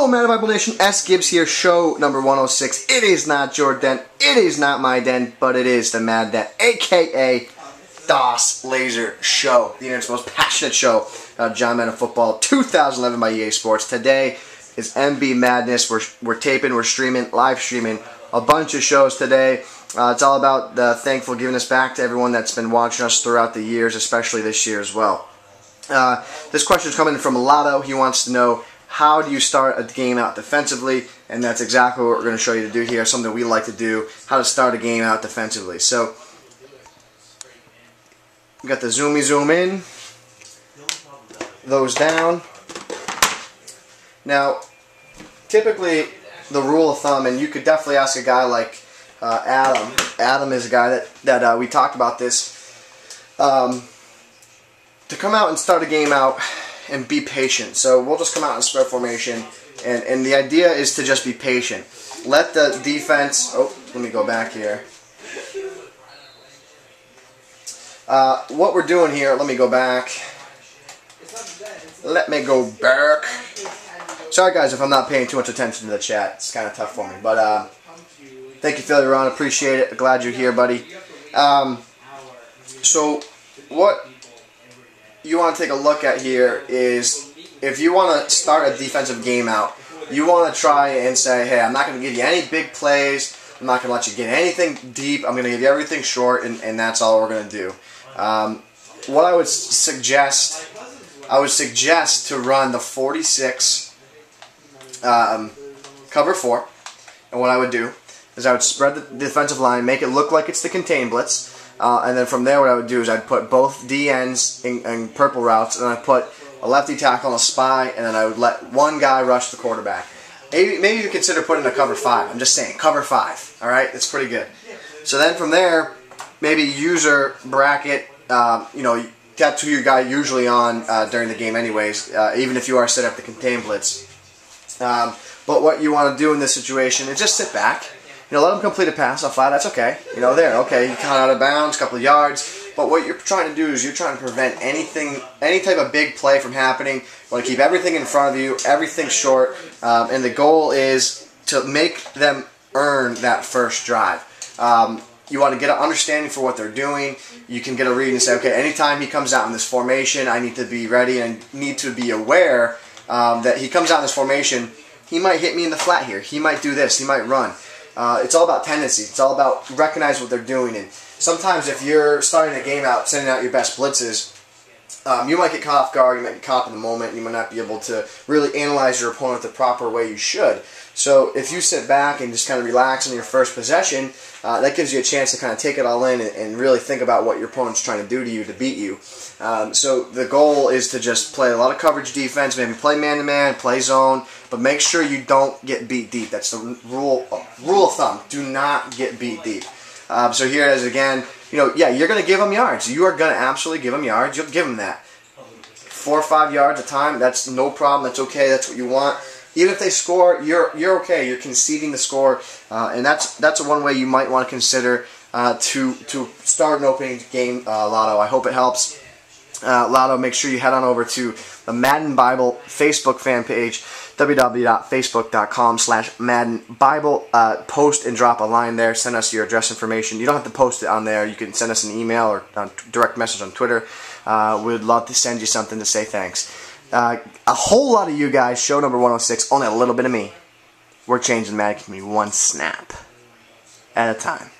Hello, Madden Bible Nation. Sgibs here, show number 106. It is not your den, it is not my den, but it is the Mad Den, aka DOS Laser Show, the internet's most passionate show about John Madden football, 2011 by EA Sports. Today is MB Madness. We're taping, we're streaming, live streaming a bunch of shows today. It's all about the thankful giving us back to everyone that's been watching us throughout the years, especially this year as well. This question is coming from Lotto. He wants to know, how do you start a game out defensively? And that's exactly what we're going to show you to do here, something we like to do, how to start a game out defensively. So, we got the zoom in, those down. Now, typically, the rule of thumb, and you could definitely ask a guy like Adam. Adam is a guy that we talked about this. To come out and start a game out and be patient. So we'll just come out in spread formation, and the idea is to just be patient. Let the defense, let me go back here. What we're doing here, let me go back. Let me go back. Sorry guys if I'm not paying too much attention to the chat. It's kind of tough for me. But thank you, Philly Ron. Appreciate it. Glad you're here, buddy. So what you want to take a look at here is, if you want to start a defensive game out, you want to try and say, hey, I'm not going to give you any big plays, I'm not going to let you get anything deep, I'm going to give you everything short, and that's all we're going to do. What I would suggest to run the 46 cover 4, and what I would do is I would spread the defensive line, make it look like it's the contain blitz. And then from there, what I would do is I'd put both DNs in purple routes, and I'd put a lefty tackle and a spy, and then I would let one guy rush the quarterback. Maybe you consider putting a cover 5. I'm just saying, cover 5. All right, it's pretty good. So then from there, maybe user bracket. That's who your guy usually on during the game, anyways. Even if you are set up to contain blitz. But what you want to do in this situation is just sit back. Let them complete a pass off flat, that's okay. Okay, you caught out of bounds, a couple of yards. But what you're trying to do is you're trying to prevent any type of big play from happening. You want to keep everything in front of you, everything short. And the goal is to make them earn that first drive. You want to get an understanding for what they're doing. You can get a read and say, okay, anytime he comes out in this formation, I need to be ready and need to be aware that he comes out in this formation, he might hit me in the flat here. He might do this, he might run. It's all about tendencies. It's all about recognize what they're doing. And sometimes if you're starting a game out, sending out your best blitzes, you might get caught off guard, you might get caught in the moment, and you might not be able to really analyze your opponent the proper way you should. So if you sit back and just kind of relax on your first possession, that gives you a chance to kind of take it all in and really think about what your opponent's trying to do to you to beat you. So the goal is to just play a lot of coverage defense, maybe play man-to-man, play zone, but make sure you don't get beat deep. That's the rule of thumb. Do not get beat deep. So here it is again. Yeah, you're going to give them yards. You are going to absolutely give them yards. You'll give them that. 4 or 5 yards a time, that's no problem. That's okay. That's what you want. Even if they score, you're okay. You're conceding the score, and that's one way you might want to consider to start an opening game. Lotto, I hope it helps. Lotto, make sure you head on over to the Madden Bible Facebook fan page, www.facebook.com/Madden Bible. Post and drop a line there. Send us your address information. You don't have to post it on there. You can send us an email or direct message on Twitter. We'd love to send you something to say thanks. A whole lot of you guys, show number 106, only a little bit of me. We're changing the Madden community one snap at a time.